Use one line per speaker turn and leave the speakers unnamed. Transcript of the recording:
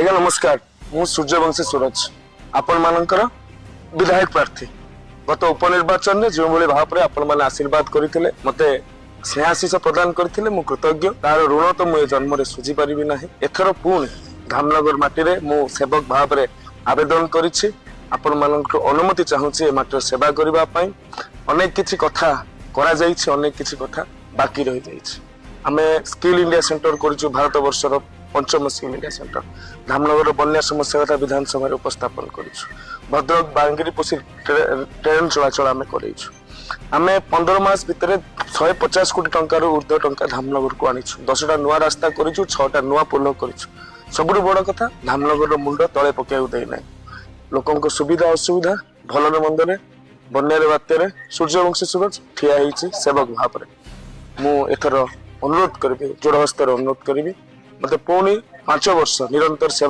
आज्ञा नमस्कार मु सूर्यवंशी सूरज आपण मानकर विधायक प्रार्थी गत उपनिर्वाचन में जो भाव में आपण मैंने आशीर्वाद करते मते स्नेहाशीष प्रदान करते मु कृतज्ञ तार ऋण तो मुझे जन्म सुझी पारि ना एथर पुणी धामनगर माटी रे मु सेवक भाव में आवेदन करिछि आपण मानक अनुमति चाहूँगी माटी सेवा करने अनेक किछि कथा करा जाइछि अनेक किछि कथा बाकी रही जाइछि आमे स्किल इंडिया सेंटर करिछु भारत वर्षर पंचम स्किल इंडिया सेंटर धामनगर बन्या समस्या कथा विधानसभा उपस्थापन करिछु भद्रक बांगिरी पोसी ट्रेन चलाचल आमे करिछु आमे 15 मास भितर 150 कोटी टंकार ऊर्ध्व टंका धामनगर को आनिछु 10टा नुआ रास्ता करिछु 6टा नुआ पोल करिछु सबुठु बड़ कथा धामनगर मुंड तले पकेउ देई नै लोकंक सुविधा असुविधा भलरे मंदरे बन्यारे बात्यारे सूर्यवंशी सूरज ठिया ହେଇଛି सेवक भाव में मु एथर अनुरोध करी जोड़ हस्तर अनुरोध करी मते पुणी 5 वर्ष निरंतर सेवा